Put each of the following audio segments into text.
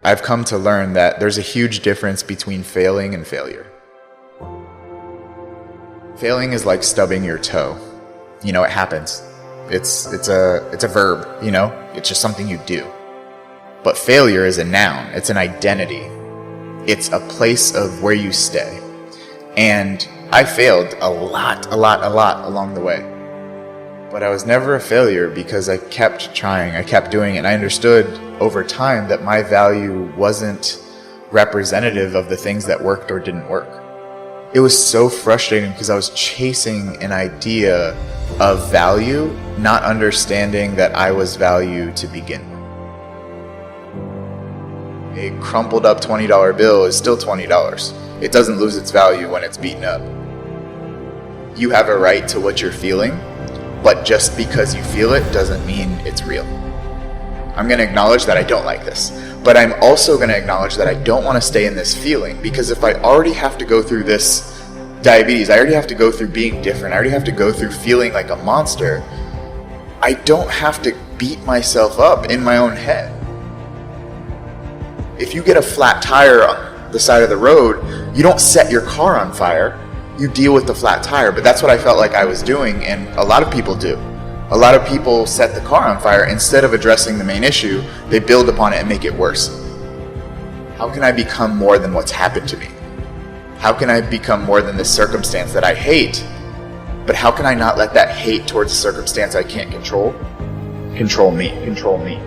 I've come to learn that there's a huge difference between failing and failure. Failing is like stubbing your toe. It happens. It's a verb, it's just something you do. But failure is a noun. It's an identity. It's a place of where you stay. And I failed a lot along the way. But I was never a failure because I kept trying, I kept doing it, and I understood over time that my value wasn't representative of the things that worked or didn't work. It was so frustrating because I was chasing an idea of value, not understanding that I was value to begin with. A crumpled up $20 bill is still $20. It doesn't lose its value when it's beaten up. You have a right to what you're feeling, but just because you feel it doesn't mean it's real. I'm going to acknowledge that I don't like this, but I'm also going to acknowledge that I don't want to stay in this feeling, because if I already have to go through this diabetes, I already have to go through being different, I already have to go through feeling like a monster, I don't have to beat myself up in my own head. If you get a flat tire on the side of the road, you don't set your car on fire. You deal with the flat tire. But that's what I felt like I was doing, and a lot of people do. A lot of people set the car on fire. Instead of addressing the main issue, they build upon it and make it worse. How can I become more than what's happened to me? How can I become more than this circumstance that I hate? But how can I not let that hate towards a circumstance I can't control me?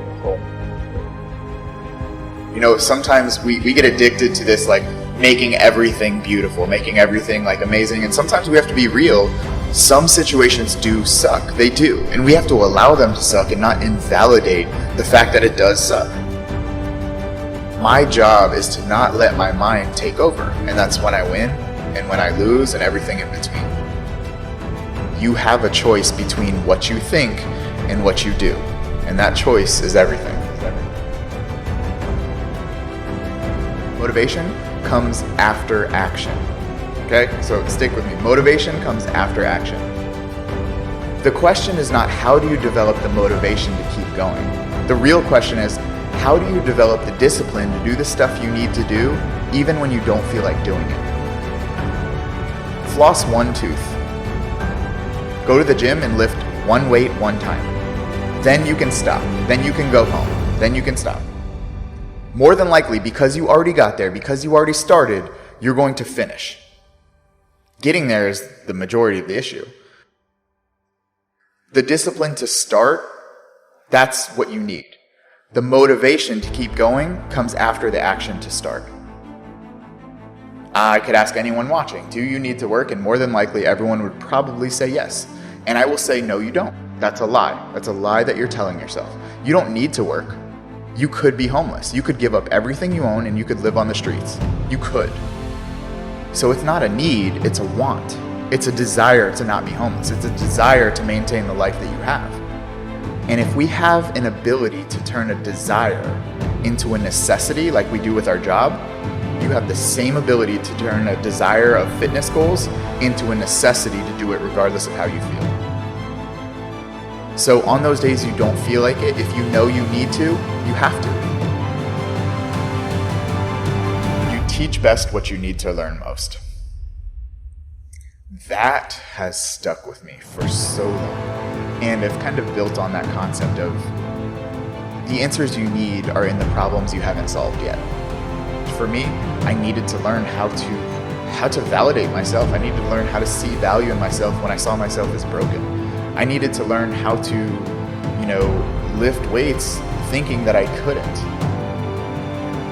Sometimes we get addicted to this, like, making everything beautiful, making everything like amazing, and sometimes we have to be real. Some situations do suck, they do, and we have to allow them to suck and not invalidate the fact that it does suck. My job is to not let my mind take over, and that's when I win and when I lose and everything in between. You have a choice between what you think and what you do, and that choice is everything. Motivation comes after action. Okay, so stick with me. Motivation comes after action. The question is not how do you develop the motivation to keep going. The real question is, how do you develop the discipline to do the stuff you need to do even when you don't feel like doing it? Floss one tooth. Go to the gym and lift one weight one time. Then you can stop. Then you can go home. Then you can stop. More than likely, because you already got there, because you already started, you're going to finish. Getting there is the majority of the issue. The discipline to start, that's what you need. The motivation to keep going comes after the action to start. I could ask anyone watching, do you need to work? And more than likely, everyone would probably say yes. And I will say, no, you don't. That's a lie. That's a lie that you're telling yourself. You don't need to work. You could be homeless. You could give up everything you own and you could live on the streets. You could. So it's not a need, it's a want. It's a desire to not be homeless. It's a desire to maintain the life that you have. And if we have an ability to turn a desire into a necessity like we do with our job, you have the same ability to turn a desire of fitness goals into a necessity to do it regardless of how you feel. So on those days you don't feel like it, if you know you need to, you have to. You teach best what you need to learn most. That has stuck with me for so long. And I've kind of built on that concept of the answers you need are in the problems you haven't solved yet. For me, I needed to learn how to validate myself. I needed to learn how to see value in myself when I saw myself as broken. I needed to learn how to, lift weights thinking that I couldn't.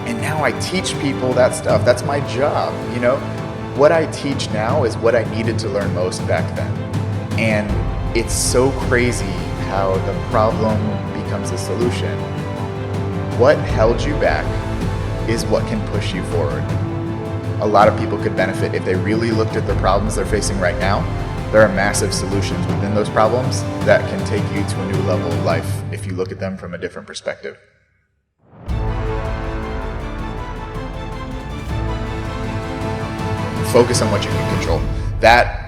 And now I teach people that stuff. That's my job, What I teach now is what I needed to learn most back then. And it's so crazy how the problem becomes a solution. What held you back is what can push you forward. A lot of people could benefit if they really looked at the problems they're facing right now. There are massive solutions within those problems that can take you to a new level of life if you look at them from a different perspective. Focus on what you can control. That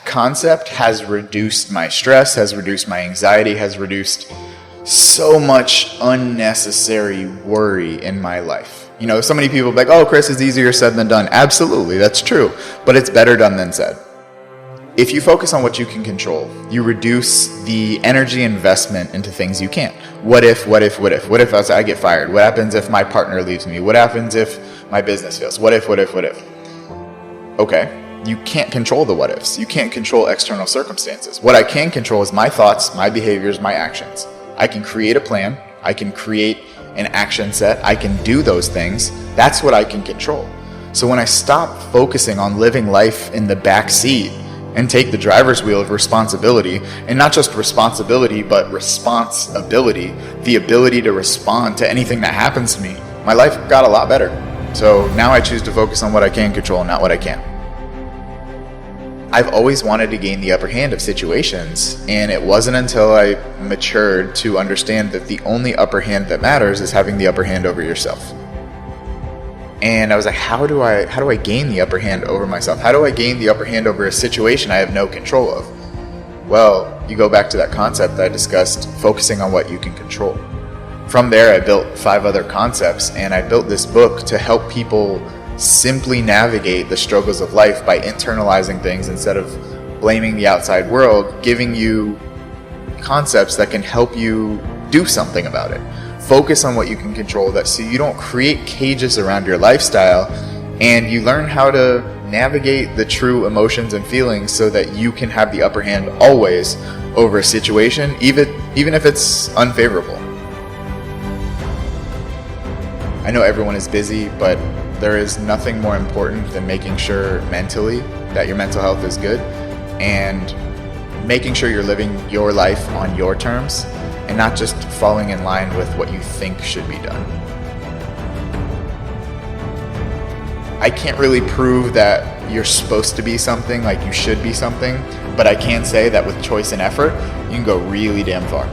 concept has reduced my stress, has reduced my anxiety, has reduced so much unnecessary worry in my life. You know, so many people be like, oh, Chris, it's easier said than done. Absolutely, that's true. But it's better done than said. If you focus on what you can control, you reduce the energy investment into things you can't. What if? What if I get fired? What happens if my partner leaves me? What happens if my business fails? What if? Okay. You can't control the what ifs. You can't control external circumstances. What I can control is my thoughts, my behaviors, my actions. I can create a plan. I can create an action set. I can do those things. That's what I can control. So when I stop focusing on living life in the back seat and take the driver's wheel of responsibility, and not just responsibility, but responsibility, the ability to respond to anything that happens to me, my life got a lot better. So now I choose to focus on what I can control, not what I can't. I've always wanted to gain the upper hand of situations, and it wasn't until I matured to understand that the only upper hand that matters is having the upper hand over yourself. And I was like, how do I gain the upper hand over myself? How do I gain the upper hand over a situation I have no control of? Well, you go back to that concept that I discussed, focusing on what you can control. From there, I built 5 other concepts, and I built this book to help people simply navigate the struggles of life by internalizing things instead of blaming the outside world, giving you concepts that can help you do something about it. Focus on what you can control, that so you don't create cages around your lifestyle, and you learn how to navigate the true emotions and feelings so that you can have the upper hand always over a situation, even if it's unfavorable. I know everyone is busy, but there is nothing more important than making sure mentally that your mental health is good and making sure you're living your life on your terms and not just falling in line with what you think should be done. I can't really prove that you're supposed to be something, like you should be something, but I can say that with choice and effort, you can go really damn far.